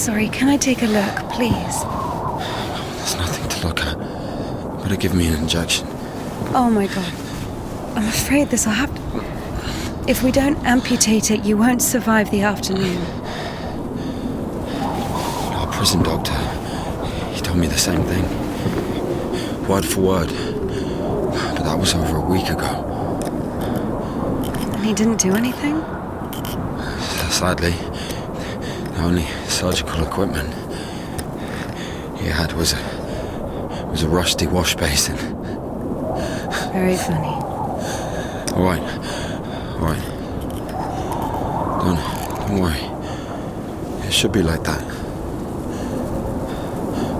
sorry. Can I take a look, please? There's nothing to look at. Better give me an injection. Oh my god. I'm afraid this'll have to... If we don't amputate it, you won't survive the afternoon. Our prison doctor, he told me the same thing. Word for word. But that was over a week ago. And he didn't do anything? Sadly, the only surgical equipment he had was a rusty wash basin. Very funny. All right. Don't worry. It should be like that.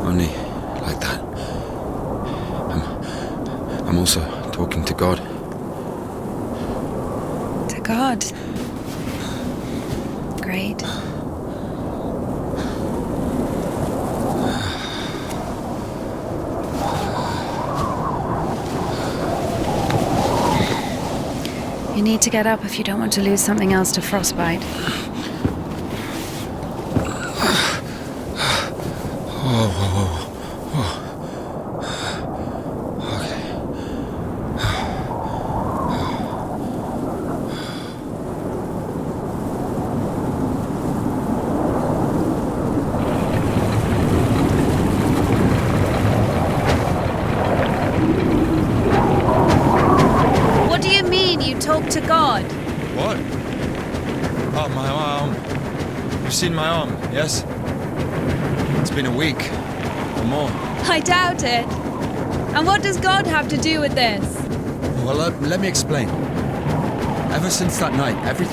Only like that. I'm also talking to God. To God. Great. You need to get up if you don't want to lose something else to frostbite. Whoa. What do you mean you talk to God? What? Oh, my arm. You've seen my arm, yes? It's been a week or more. I doubt it. And what does God have to do with this? Well, let me explain. Ever since that night, every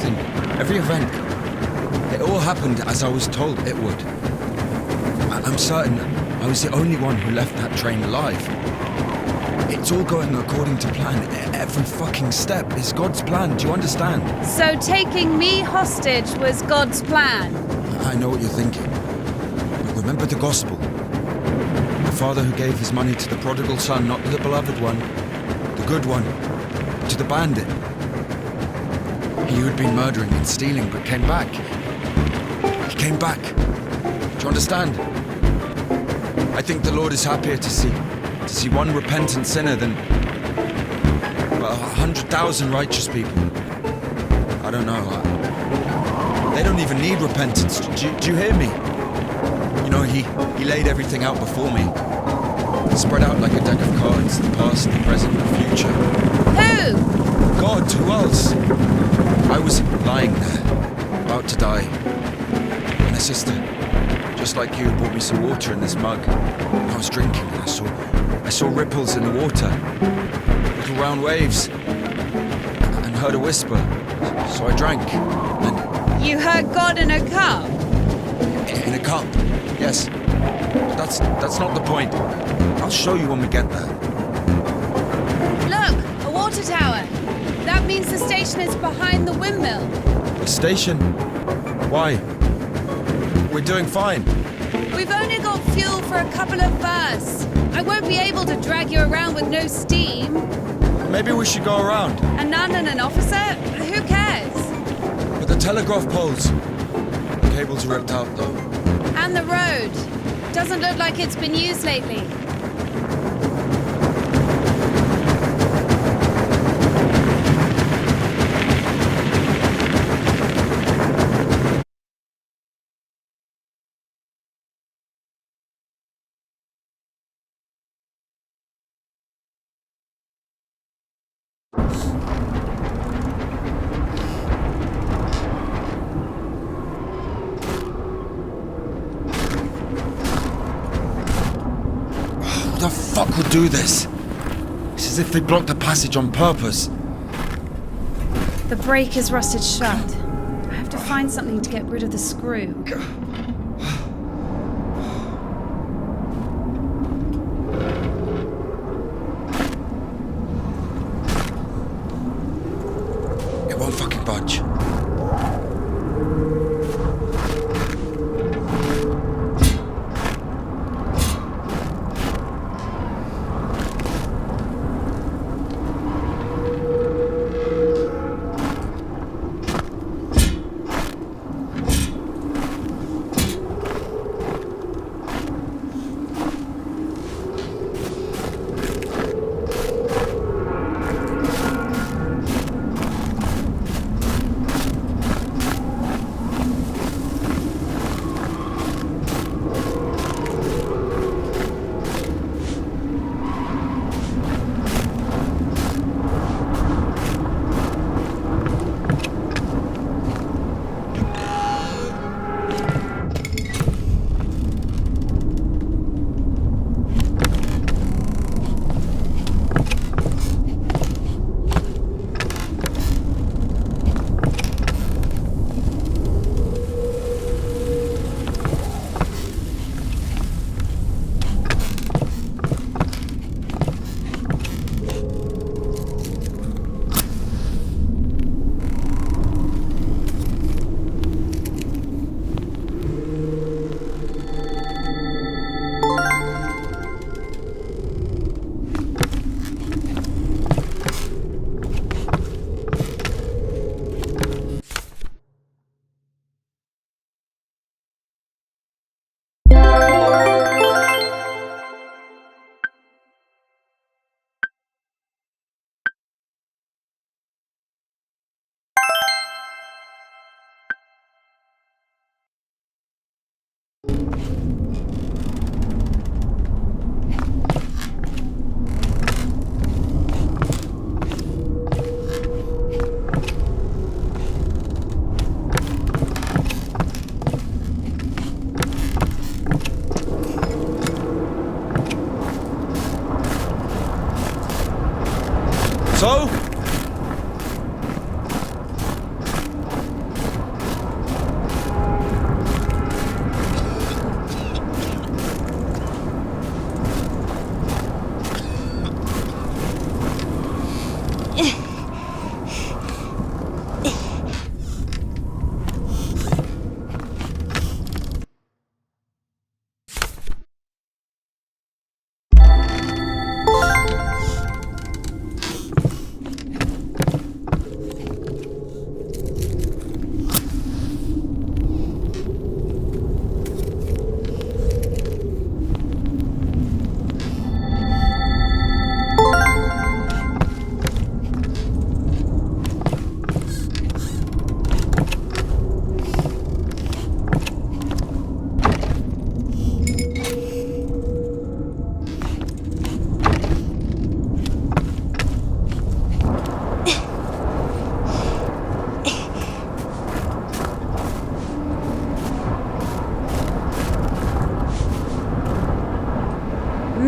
event, it all happened as I was told it would. I'm certain I was the only one who left that train alive. It's all going according to plan. Every fucking step is God's plan, do you understand? So taking me hostage was God's plan? I know what you're thinking. But remember the gospel. The father who gave his money to the prodigal son, not the beloved one, the good one, to the bandit. He who'd been murdering and stealing but came back. He came back. Do you understand? I think the Lord is happier to see one repentant sinner than 100,000 righteous people. I don't know. They don't even need repentance. Do you hear me? You know, he laid everything out before me. Spread out like a deck of cards, the past, the present, the future. Who? God, who else? I was lying there, about to die. And a sister, just like you, brought me some water in this mug. I was drinking and I saw ripples in the water. Little round waves. And heard a whisper. So I drank. And You heard God in a cup? in a cup, yes. But that's not the point. I'll show you when we get there. Look, a water tower. That means the station is behind the windmill. The station? Why? We're doing fine. We've only got fuel for a couple of bursts. I won't be able to drag you around with no steam. Maybe we should go around. A nun and an officer? Who cares? But the telegraph poles. The cables are ripped out though. And the road. Doesn't look like it's been used lately. Who the fuck would do this? It's as if they blocked the passage on purpose. The brake is rusted shut. I have to find something to get rid of the screw. It won't fucking budge.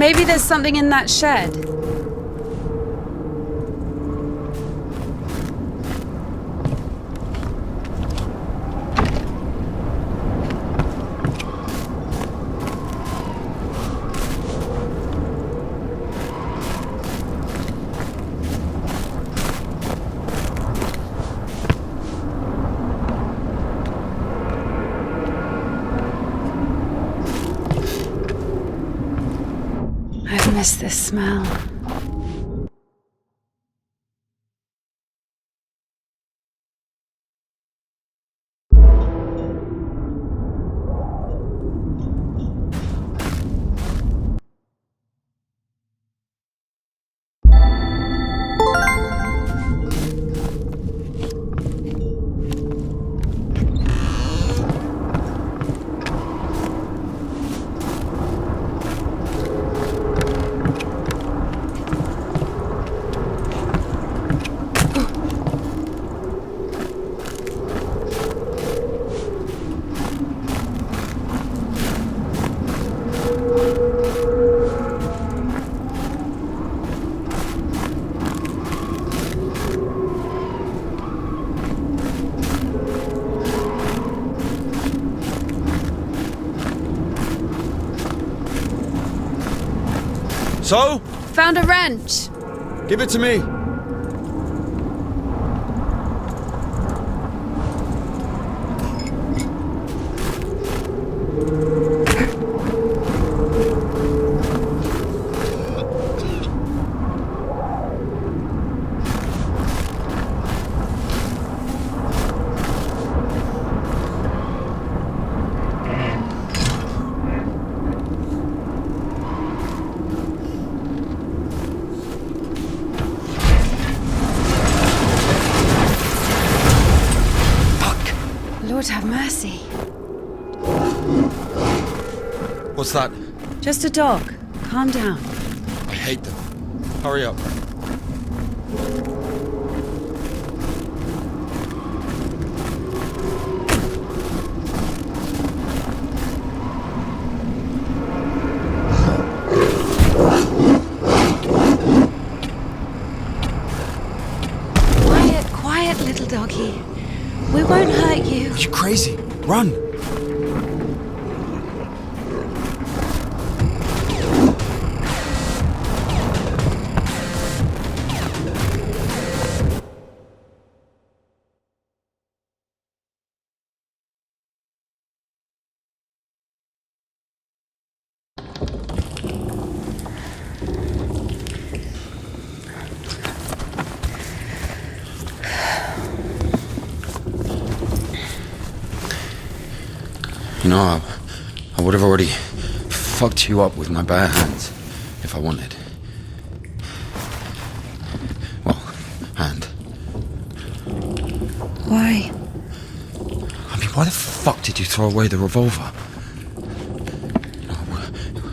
Maybe there's something in that shed. I've missed this smell. So? Found a wrench. Give it to me. Lord have mercy. What's that? Just a dog. Calm down. I hate them. Hurry up. Quiet, little doggy. We won't hurt you. Are you crazy? Run! You know, I would have already fucked you up with my bare hands if I wanted. Well, hand. Why? I mean, why the fuck did you throw away the revolver? You know,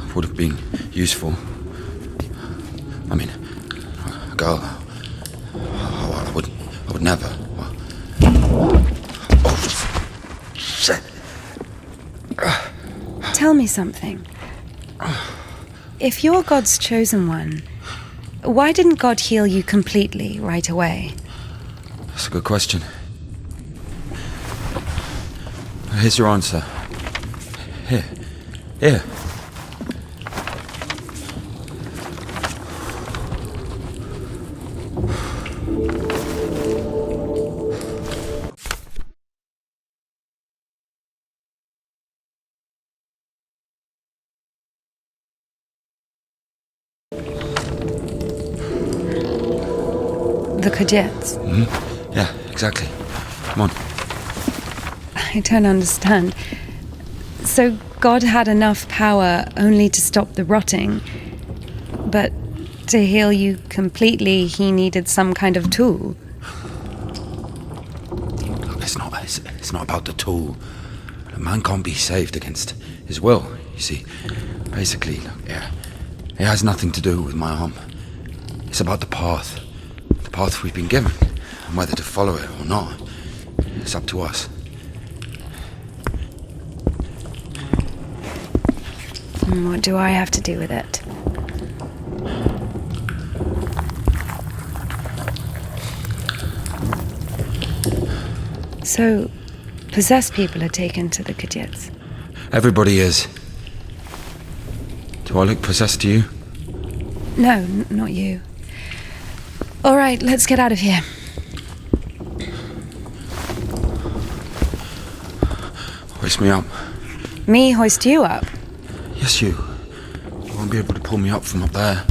it would have been useful. I mean, a girl. I would never. Oh, shit. Tell me something. If you're God's chosen one, why didn't God heal you completely right away? That's a good question. Here's your answer. Here. The Kajets. Mm-hmm. Yeah, exactly. Come on. I don't understand. So God had enough power only to stop the rotting, but to heal you completely, he needed some kind of tool. Look, it's not about the tool. A man can't be saved against his will, you see. Basically, look, it has nothing to do with my arm. It's about the path we've been given, and whether to follow it or not, it's up to us. And what do I have to do with it? So, possessed people are taken to the Kadyets. Everybody is. Do I look possessed to you? No, not you. All right, let's get out of here. Hoist me up. Me hoist you up? Yes, you. You won't be able to pull me up from up there.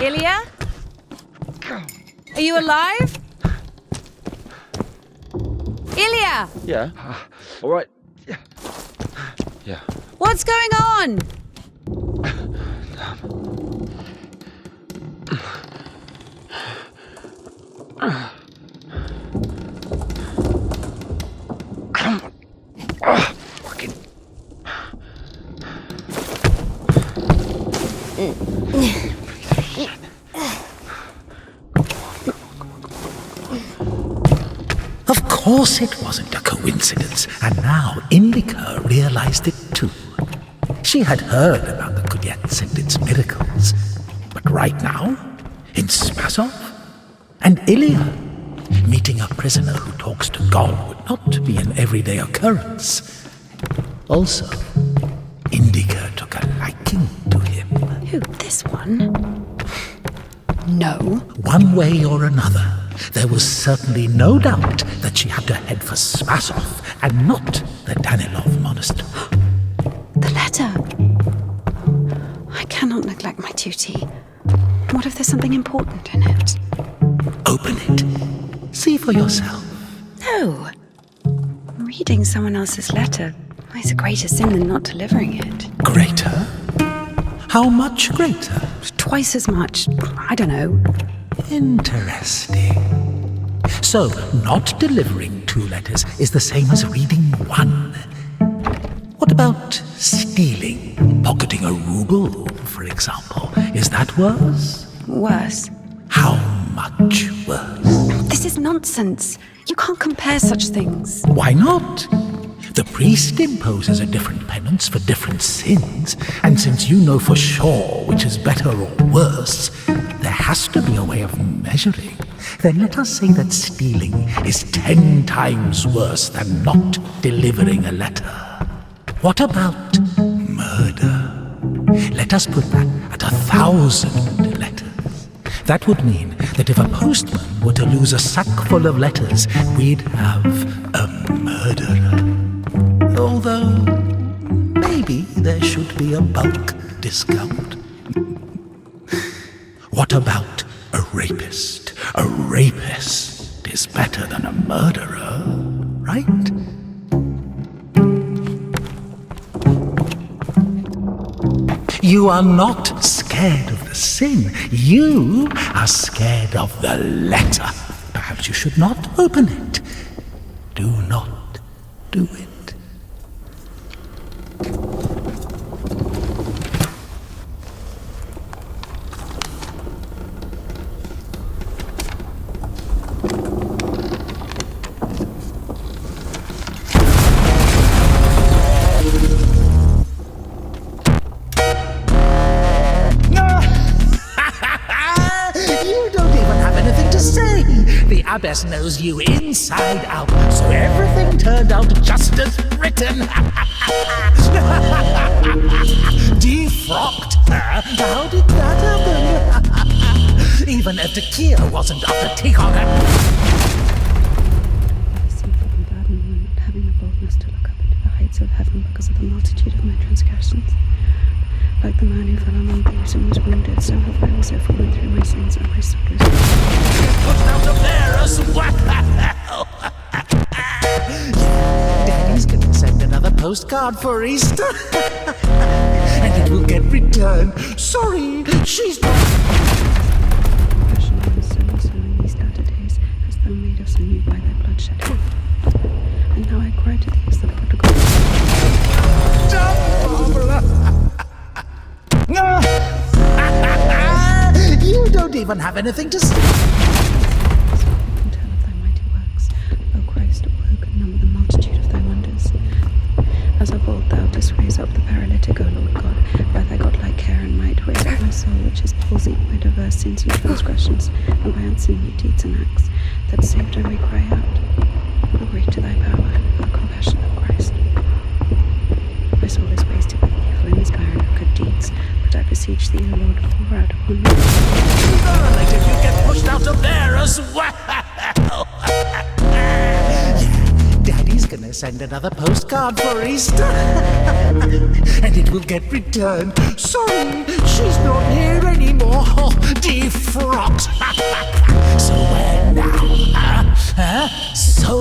Ilya? Are you alive? Ilya! Yeah. All right. Yeah. What's going on? Come on. Fucking. Of course it wasn't a coincidence, and now Indika realized it too. She had heard about the Kudyets and its miracles, but right now, in Spasov, and Ilya, meeting a prisoner who talks to God would not be an everyday occurrence. Also, Indika took a liking to him. Who, this one? No. One way or another, there was certainly no doubt that she had to head for Spasov and not the Danilov monastery. The letter. I cannot neglect my duty. What if there's something important in it? Open it. See for yourself. No. Reading someone else's letter is a greater sin than not delivering it. Greater? How much greater? Twice as much. I don't know. Interesting. So, not delivering 2 letters is the same as reading 1. What about stealing? Pocketing a ruble, for example. Is that worse? Worse. How much worse? This is nonsense. You can't compare such things. Why not? The priest imposes a different penance for different sins, and since you know for sure which is better or worse, there has to be a way of measuring. Then let us say that stealing is 10 times worse than not delivering a letter. What about murder? Let us put that at 1,000 letters. That would mean that if a postman were to lose a sack full of letters, we'd have a murderer. Although, maybe there should be a bulk discount. What about a rapist? A rapist is better than a murderer, right? You are not scared of the sin. You are scared of the letter. Perhaps you should not open it. Do not do it. The abbess knows you inside out, so everything turned out just as written. Defrocked her? How did that happen? Even Evdokia wasn't up to take on her. Sinful and bad and not having the boldness to look up into the heights of heaven because of the multitude of my transgressions. Like the man who fell among thieves and was wounded, so have I also fallen through my sins and my sorrows. Pushed out of there as what the hell? Daddy's gonna send another postcard for Easter. And it will get returned. Sorry, she's not. Passion and so and so in these latter days, as thou made us anew by thy bloodshed. And now I cry to thee as the prodigal. You don't even even have anything to say. And tell of thy mighty works, O Christ, who can number the multitude of thy wonders? As of old thou didst raise up the paralytic, O Lord God, by thy godlike care and might, raise up my soul, which is palsied by diverse sins and transgressions, and by unseemly deeds and acts, that saved I may cry out, glory to thy power, O compassion of Christ. My soul is wasted with evil in this barren of good deeds, but I beseech thee, O Lord, pour out upon me. The relative you get pushed out of there as well. Daddy's gonna send another postcard for Easter. And it will get returned. Sorry, she's not here anymore. Defrocked. So where now? So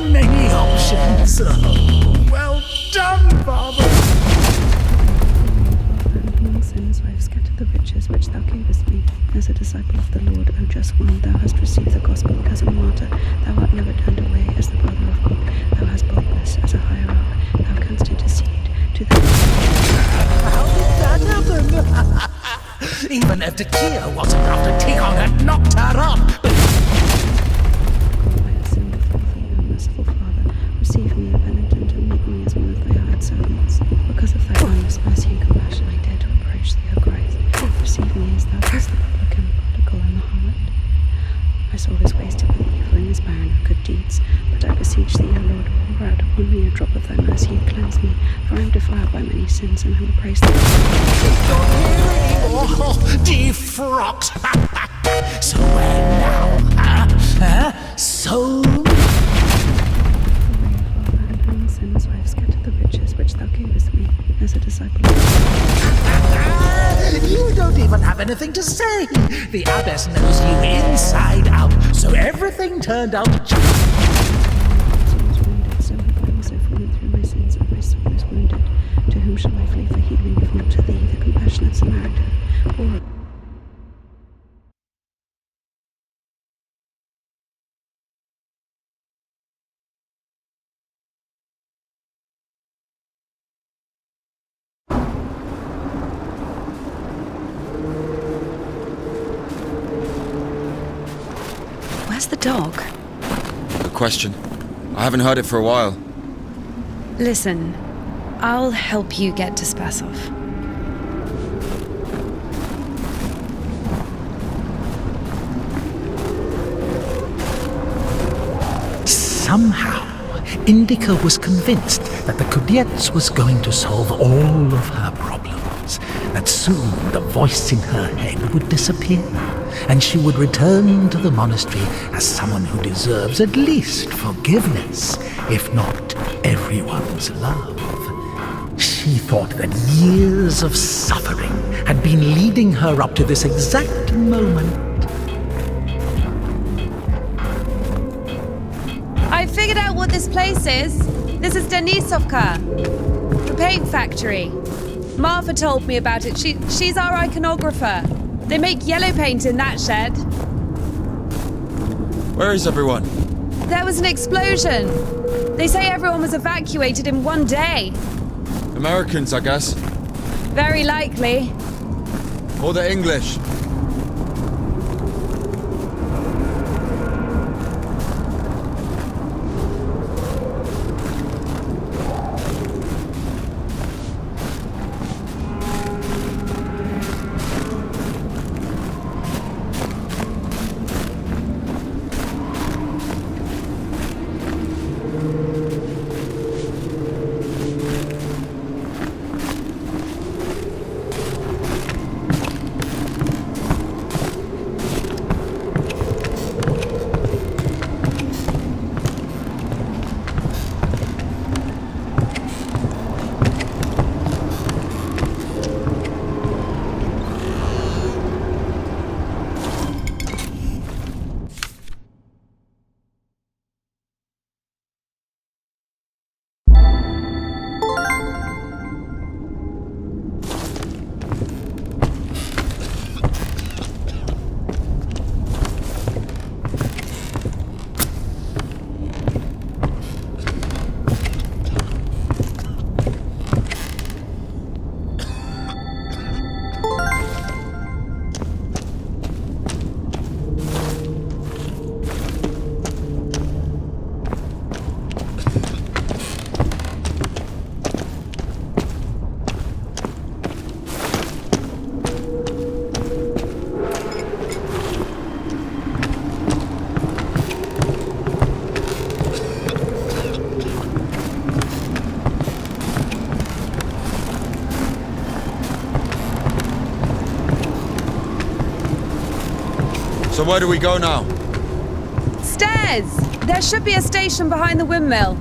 many options. Oh, well done, Father. Among sinners I have scattered the riches which thou gavest me. As a disciple of the Lord, O just one, thou hast received the gospel as a martyr. Thou art never turned away as the brother of God. Thou hast boldness as a hierarch. Thou canst intercede to the... How did that happen? Even Evdokia wasn't enough to take on her, knocked her up. But I have sinned before thee, O merciful Father. Receive me, a penitent, and make me as one of thy hired servants. Because of thy boundless mercy and compassion, I dare to approach thee, O Christ. Receive me as thou dost the publican, the prodigal, and the harlot. My soul is wasted with evil in this barren of good deeds, but I beseech thee, O Lord, pour out upon me a drop of thy mercy and cleanse me, for I am defiled by many sins, and I will praise thee. not here anymore. Defrocked. So where now? So Among sinners I have scattered the riches which thou gavest me, as a disciple of you don't even have anything to say. The abbess knows you inside out, so everything turned out just. soul is wounded, so have I also fallen through my sins, and my soul is wounded. To whom shall I flee for healing, if not to thee, the compassionate Samaritan? Or Where's the dog? Good question. I haven't heard it for a while. Listen, I'll help you get to Spasov. Somehow, Indika was convinced that the Kudets was going to solve all of her problems, that soon the voice in her head would disappear, and she would return to the monastery as someone who deserves at least forgiveness, if not everyone's love. She thought that years of suffering had been leading her up to this exact moment. I figured out what this place is. This is Denisovka, the paint factory. Martha told me about it. She's our iconographer. They make yellow paint in that shed. Where is everyone? There was an explosion. They say everyone was evacuated in one day. Americans, I guess. Very likely. Or the English. So where do we go now? Stairs! There should be a station behind the windmill.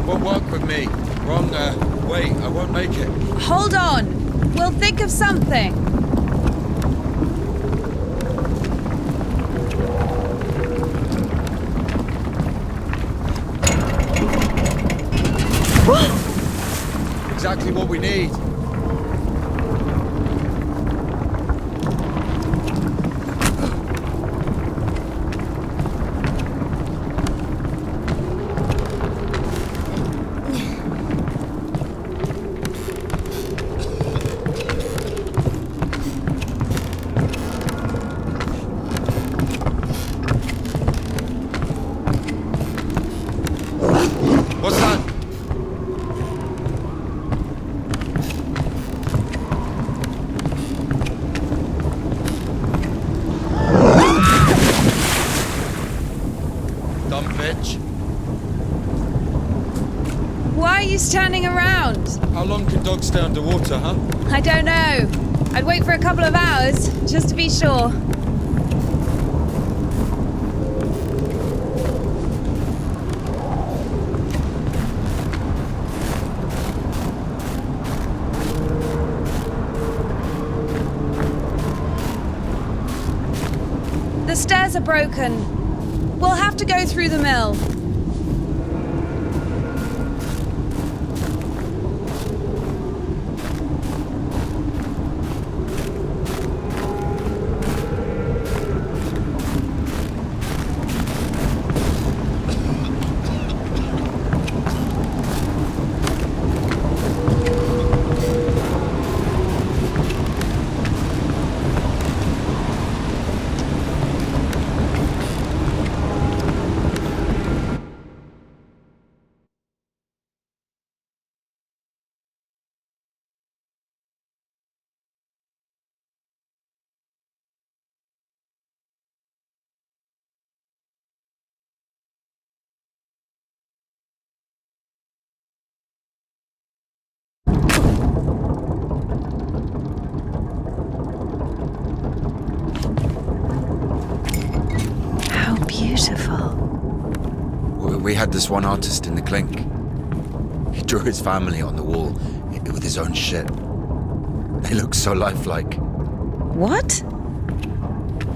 Won't work with me. Wrong, wait, I won't make it. Hold on. We'll think of something. Exactly what we need. What's that? Dumb bitch. Why are you standing around? How long can dogs stay underwater, huh? I don't know. I'd wait for a couple of hours, just to be sure. The stairs are broken. We'll have to go through the mill. How beautiful. We had this one artist in the clink. He drew his family on the wall with his own shit. They look so lifelike. What?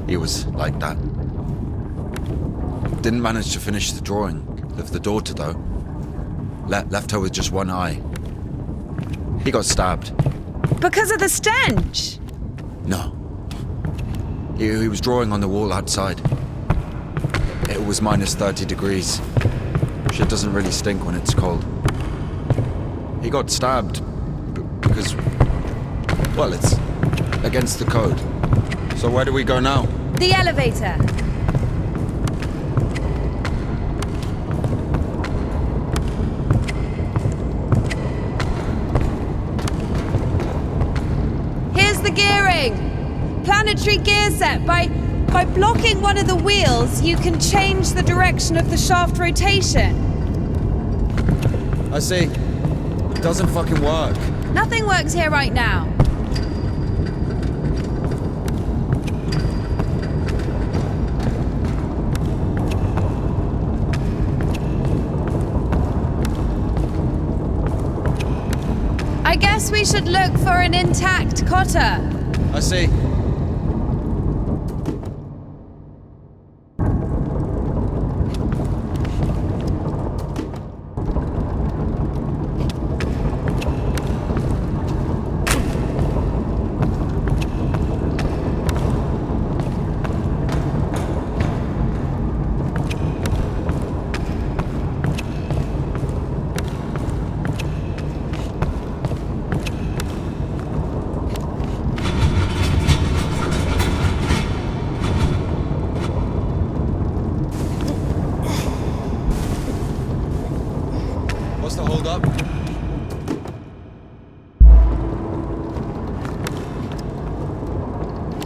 He was like that. Didn't manage to finish the drawing of the daughter, though. Left her with just one eye. He got stabbed. Because of the stench? No. He was drawing on the wall outside. It was minus 30 degrees. Shit doesn't really stink when it's cold. He got stabbed because, well, it's against the code. So where do we go now? The elevator. Here's the gearing. Planetary gear set. By blocking one of the wheels, you can change the direction of the shaft rotation. I see. It doesn't fucking work. Nothing works here right now. I guess we should look for an intact cotter. I see.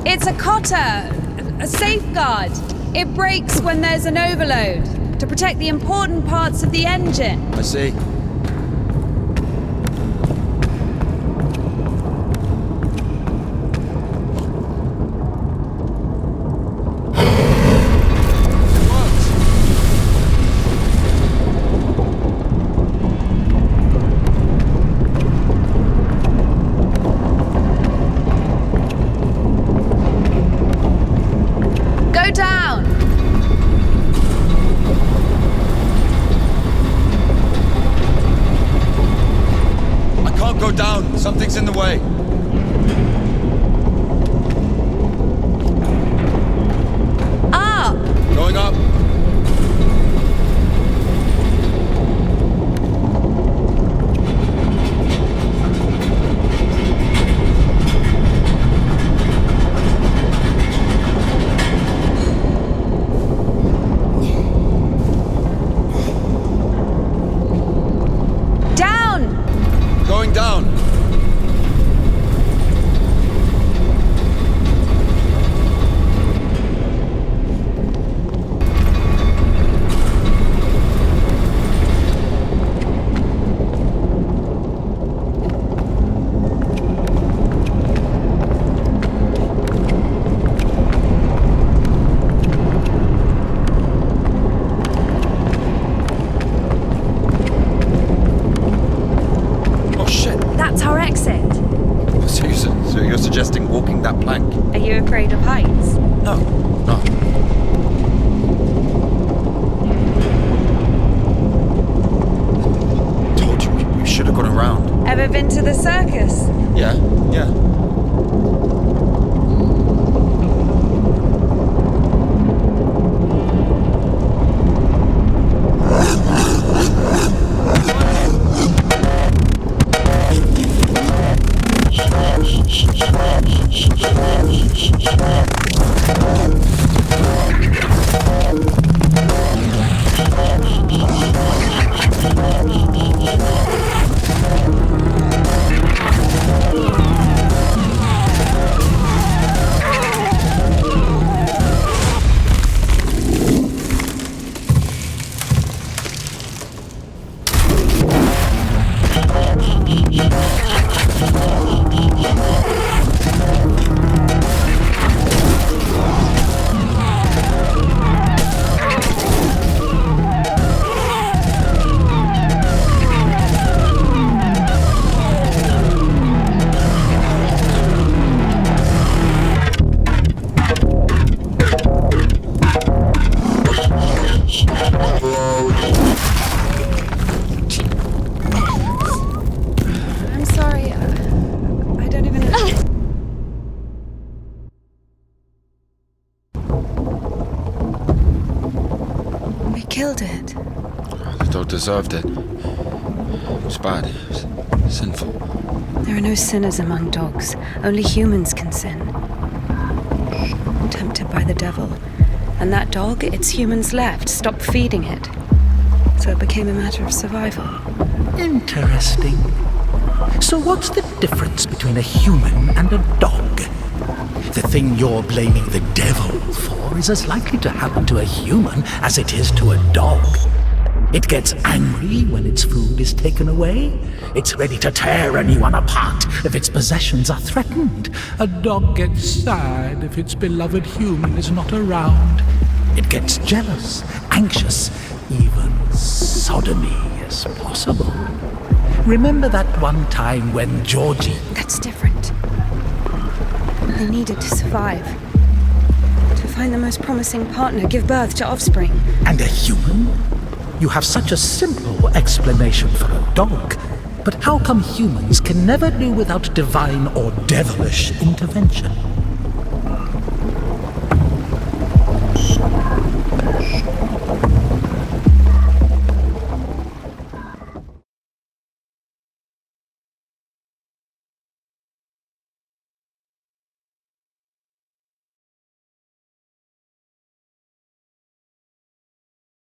It's a cotter, a safeguard. It breaks when there's an overload, to protect the important parts of the engine. I see. Go down! I can't go down. Something's in the way. Up! Going up. Down! Going down. Oh shit. That's our exit. So you're suggesting walking that plank? Are you afraid of heights? No. No. Told you should have gone around. Ever been to the circus? Yeah. Yeah. I'm sorry. I don't even know. We killed it. The dog deserved it. It was bad. It was sinful. There are no sinners among dogs. Only humans can sin. Tempted by the devil. And that dog, its humans left, stopped feeding it. So it became a matter of survival. Interesting. So what's the difference between a human and a dog? The thing you're blaming the devil for is as likely to happen to a human as it is to a dog. It gets angry when its food is taken away. It's ready to tear anyone apart if its possessions are threatened. A dog gets sad if its beloved human is not around. It gets jealous, anxious, even sodomy is possible. Remember that one time when Georgie... That's different. They needed to survive. To find the most promising partner, give birth to offspring. And a human? You have such a simple explanation for a dog. But how come humans can never do without divine or devilish intervention?